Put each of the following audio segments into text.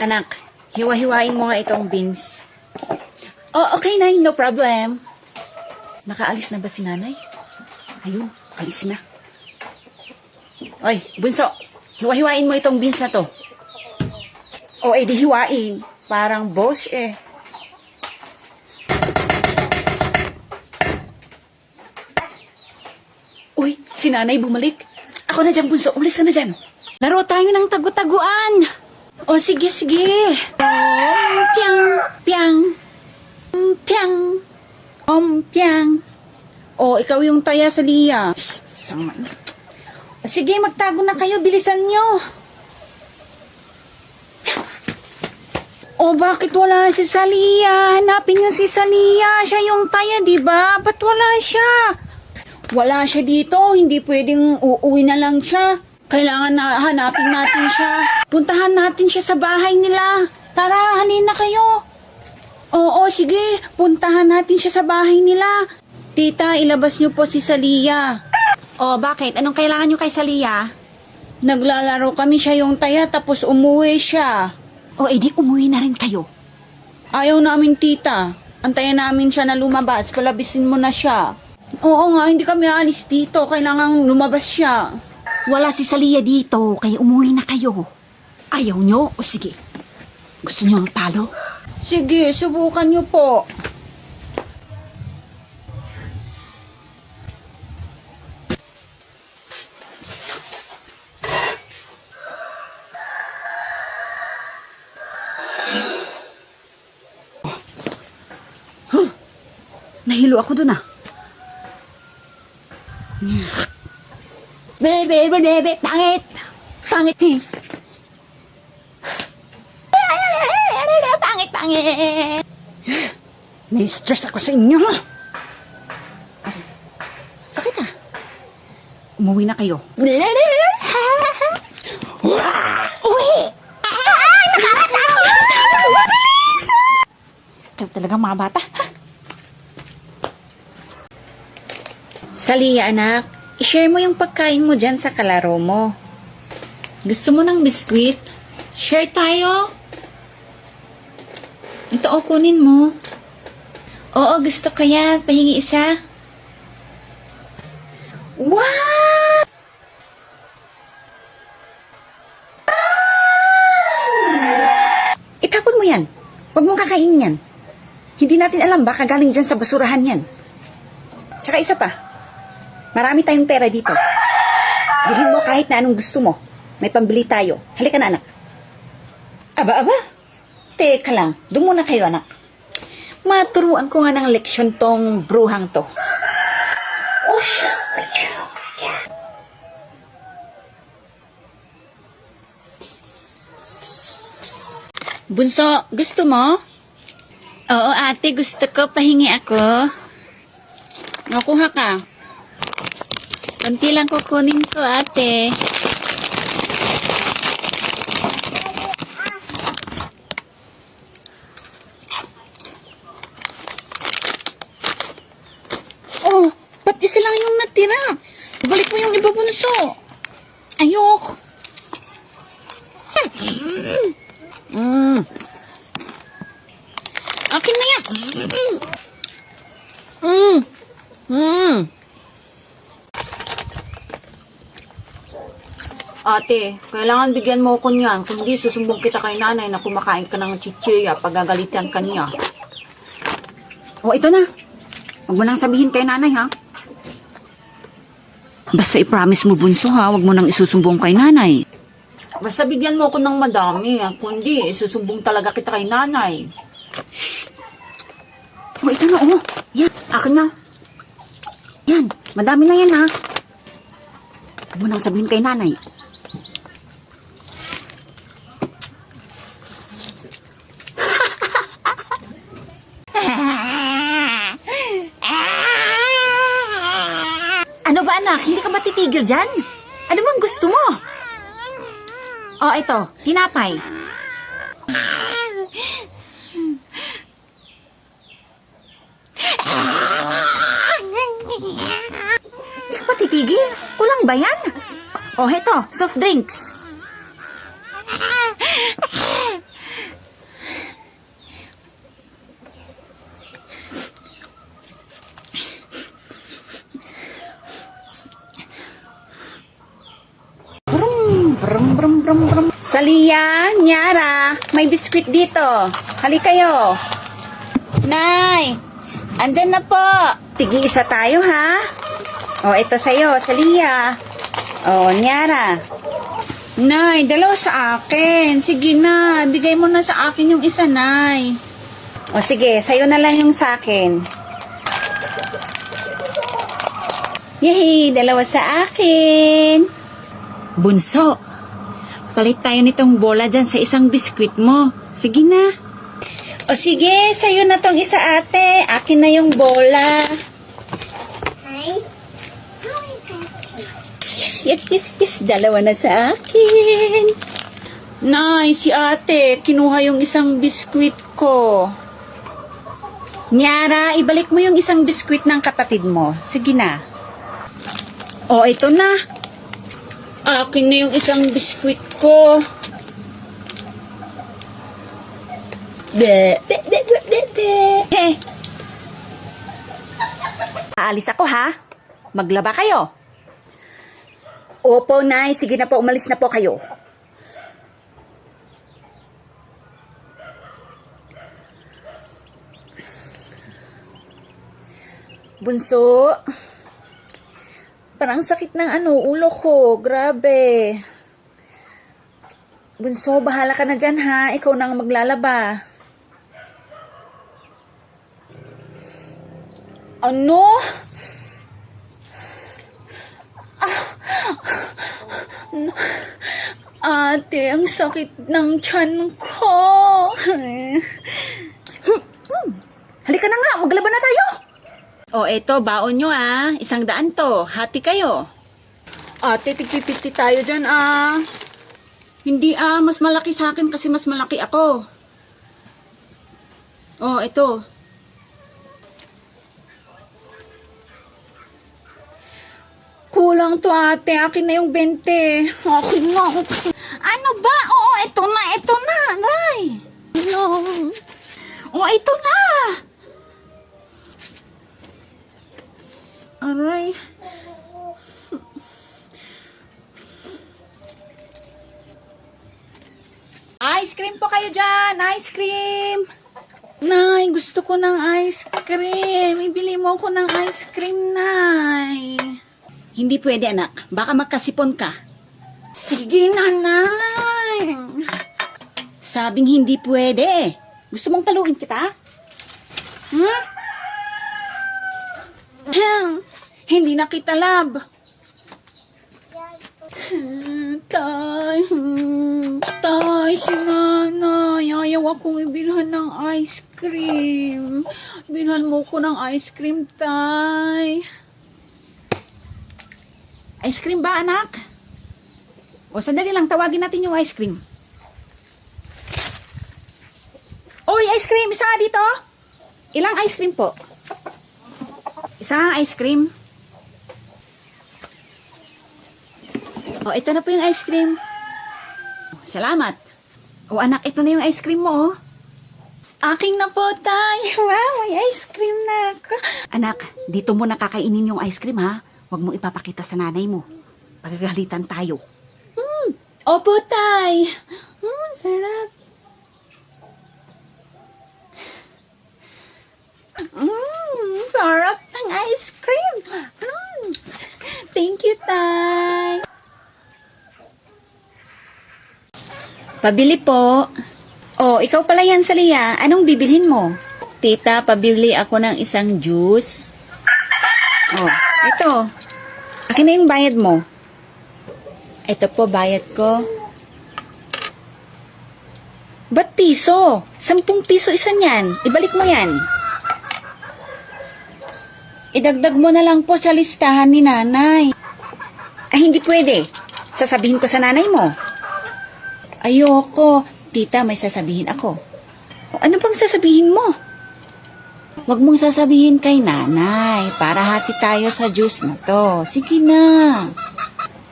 Anak, hiwa-hiwain mo nga itong beans. Oh, okay, Nay. No problem. Nakaalis na ba si Nanay? Ayun, alis na. Oy, Bunso, hiwa-hiwain mo itong beans na to. O, edi hiwain. Parang boss eh. Uy, si Nanay bumalik. Ako na dyan, Bunso. Ulis ka na dyan. Laro tayo ng tagu-taguan. O, sige, sige. Piang, piang. Piang. Piang. O, ikaw yung taya sa liya. Sama na. Sige, magtago na kayo. Bilisan nyo. O, bakit wala si Salia? Hanapin niyo si Salia. Siya yung taya, diba? Ba't wala siya? Wala siya dito. Hindi pwedeng uuwi na lang siya. Kailangan na hanapin natin siya. Puntahan natin siya sa bahay nila. Tara, halin na kayo. Oo, sige. Puntahan natin siya sa bahay nila. Tita, ilabas niyo po si Salia. O, bakit? Anong kailangan niyo kay Salia? Naglalaro kami siya yung taya tapos umuwi siya. O, edi umuwi na rin kayo. Ayaw namin, tita. Antayan namin siya na lumabas. Palabisin mo na siya. Oo nga, hindi kami alis dito. Kailangan lumabas siya. Wala si Salia dito, kaya umuwi na kayo. Ayaw nyo? O sige. Gusto nyo ang palo? Sige, subukan niyo po. Nahilo ako dun ah. Bebe, pangit! Pangit eh. Pangit! May-stress ako sa inyo. Sakit ah. Umuwi na kayo. Uwi! Kayo talagang mga bata. Salia, anak. I-share mo yung pagkain mo dyan sa kalaro mo. Gusto mo ng biskwit? Share tayo. Ito o, kunin mo. Oo, gusto ko yan. Pahingi isa. Wow! Itapon mo yan. Huwag mong kakainin yan. Hindi natin alam, baka galing dyan sa basurahan yan. Tsaka isa pa. Marami tayong pera dito. Bilhin mo kahit na anong gusto mo. May pambili tayo. Halika na, anak. Aba. Teka lang. Doon muna kayo, anak. Maturuan ko nga ng leksyon tong bruhang to. Bunso, gusto mo? Oo, ate. Gusto ko. Pahingi ako. Nakuha ka. Kunti lang kukunin ko, ate. Oh, ba't isa lang yung natira? Balik mo yung iba, Bunso. Ayok. Akin na yan. Ate, kailangan bigyan mo ko niyan. Kundi susumbong kita kay nanay na kumakain ka ng chichirya pag gagalitan ka niya. O, ito na. Huwag mo nang sabihin kay nanay, ha? Basta i-promise mo, Bunso, ha? Huwag mo nang isusumbong kay nanay. Basta bigyan mo ko ng madami. Kundi susumbong talaga kita kay nanay. Shh! O, ito na, oh. Yan, akin na. Yan, madami na yan, ha? Huwag mo nang sabihin kay nanay. Ano ba, anak? Hindi ka ba titigil dyan? Ano bang gusto mo? Oh, ito. Tinapay. Hindi ka ba titigil? Kulang ba yan? Oh, ito. Soft drinks. Salia, Nyara, may biskwit dito. Hali kayo. Nay, andyan na po. Tig-isa tayo, ha? O, ito sa'yo, Salia. O, Nyara. Nay, dalawa sa akin. Sige na, bigay mo na sa akin yung isa, Nay. O, sige, sa'yo na lang yung sa akin. Yehey, dalawa sa akin. Bunso, palit tayo nitong bola dyan sa isang biskwit mo. Sige na. O sige, sa'yo na tong isa ate. Akin na yung bola. Yes. Dalawa na sa akin. Nay, si ate, kinuha yung isang biskwit ko. Nyara, ibalik mo yung isang biskwit ng kapatid mo. Sige na. O, ito na. Akin na yung isang biskwit ko. Aalis ako, ha? Maglaba kayo. Opo, Nay. Sige na po, umalis na po kayo. Bunso, parang sakit ng ulo ko. Grabe. Bunso, bahala ka na dyan, ha? Ikaw nang maglalaba. Ano? Ate, ang sakit ng tiyan ko. Halika na nga, maglaba na tayo. O, eto, baon nyo, 100 to. Hati kayo. Ate, tig-50 tayo dyan, Hindi, mas malaki sa akin kasi mas malaki ako. O, eto. Kulang to, ate. Akin na yung 20. Akin na. Ano ba? Oo, ito na, Ray. No. O, ito na. Aray. Ice cream po kayo dyan. Ice cream. Nay, gusto ko ng ice cream. Ibili mo ako ng ice cream, Nay. Hindi pwede, anak. Baka magkasipon ka. Sige, nanay. Sabing hindi pwede. Gusto mong paluin kita? Hindi na kita love. Tay, si nanay. Ayaw akong ibilhan ng ice cream. Bilhan mo ko ng ice cream, tay. Ice cream ba, anak? O, sandali lang. Tawagin natin yung ice cream. Oy, ice cream. Isa nga dito. Ilang ice cream po? Isang ice cream. O, ito na po yung ice cream. Salamat. O, anak, ito na yung ice cream mo, Aking na po, tay. Wow, may ice cream na ako. Anak, dito mo nakakainin yung ice cream, ha? Huwag mong ipapakita sa nanay mo. Pagagalitan tayo. Opo, tay. Sarap. Sarap ng ice cream. Thank you, tay. Pabili po. Oh, ikaw pala yan, Salia. Anong bibilhin mo? Tita, pabili ako ng isang juice. Oh, ito. Akin na yung bayad mo. Ito po, bayad ko. Ba't piso? 10 piso isa niyan. Ibalik mo yan. Idagdag mo na lang po sa listahan ni nanay. Ay, hindi pwede. Sasabihin ko sa nanay mo. Ayoko. Tita, may sasabihin ako. O, ano bang sasabihin mo? Huwag mong sasabihin kay nanay para hati tayo sa juice na to. Sige na.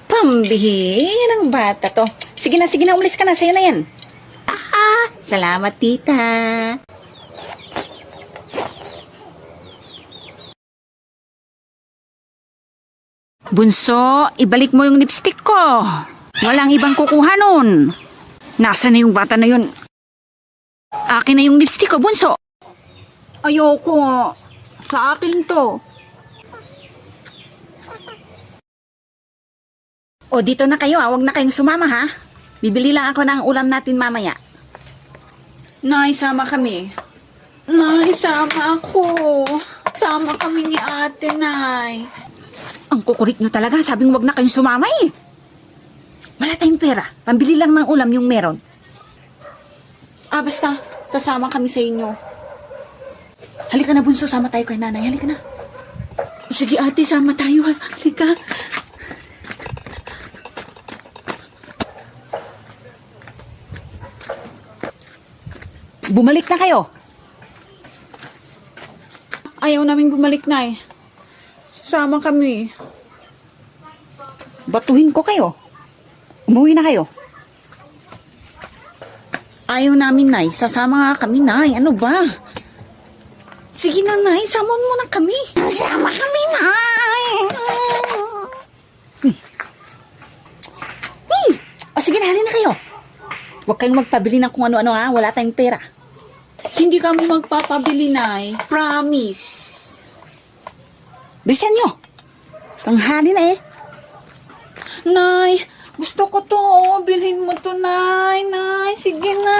Pambihirang bata to. Sige na, umalis ka na. Sa'yo na yan. Salamat, tita. Bunso, ibalik mo yung lipstick ko. Walang ibang kukuha nun. Nasaan na yung bata na yun? Akin na yung lipstick ko, bunso. Ayoko nga. Sa akin to. O, dito na kayo, Huwag na kayong sumama, ha? Bibili lang ako ng ulam natin mamaya. Nay, sama kami. Nay, sama ako. Sama kami ni ate, Nay. Ang kukulit nyo talaga, sabing wag na kayong sumama eh. Wala tayong pera, pambili lang ng ulam yung meron. Basta, sasama kami sa inyo. Halika na, bunso, sama tayo kay nanay, halika na. Sige ate, sama tayo. Halika. Bumalik na kayo. Ayaw namin bumalik, Nay. Sama kami. Batuhin ko kayo. Umuwi na kayo. Ayaw namin, Nay. Sasama nga kami, Nay. Ano ba? Sige na, Nay. Samon mo na kami. Sama kami, Nay. O sige na, halina kayo. Huwag kayong magpabili ng kung ano-ano, ha. Wala tayong pera. Hindi kami magpapabili, Nay. Promise. Bilisan nyo. Tanghali na eh. Nay, gusto ko to. Bilhin mo to, Nay. Nay, sige na.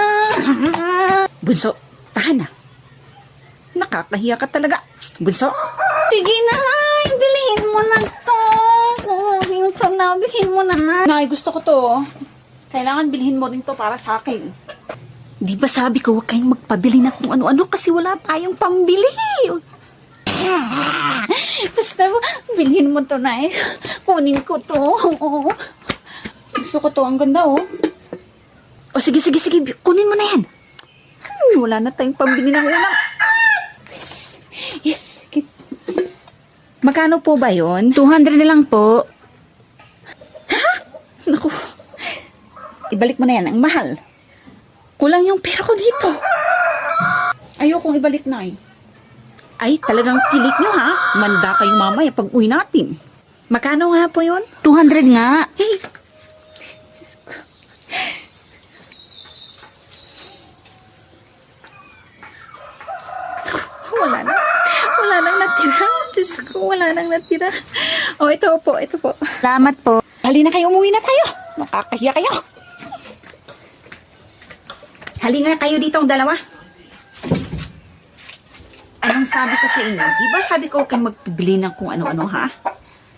Bunso, tahan na. Nakakahiya ka talaga. Psst, bunso. Sige na, Nay. Bilhin mo na to. Bilhin ko na. Bilhin mo na, Nay. Nay, gusto ko to. Kailangan bilhin mo din to para sa akin. Di ba sabi ko huwag kayong magpabili na kung ano-ano kasi wala tayong pambili. Basta, bilhin mo to, Nay. Kunin ko to. Gusto ko to. Ang ganda, oh. O sige, kunin mo na yan. Wala na tayong pambili ng ulam. Yes. Magkano po ba yon? 200 na lang po. Naku. Ibalik mo na yan. Ang mahal. Kulang yung pera ko dito. Ayokong ibalik, Nay. Ay, talagang pilit nyo ha. Manda kayo mamaya pag uwi natin. Magkano nga po yun? 200 nga. Hey! Wala na. Wala nang natira. Diyos ko, wala nang natira. O, ito po. Salamat po. Halina kayo, umuwi na tayo. Nakakahiya kayo. Halina kayo dito ang dalawa. Anong sabi ko sa inyo? Di ba sabi ko huwag kayong magpibili ng kung ano-ano, ha?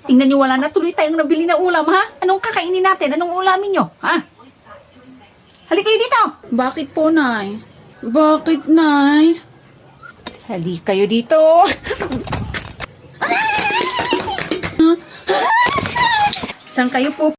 Tingnan nyo, wala na tuloy tayong nabili na ulam, ha? Anong kakainin natin? Anong ulamin nyo, ha? Halika kayo dito. Bakit po, Nay? Bakit, Nay? Halika kayo dito. Saan kayo po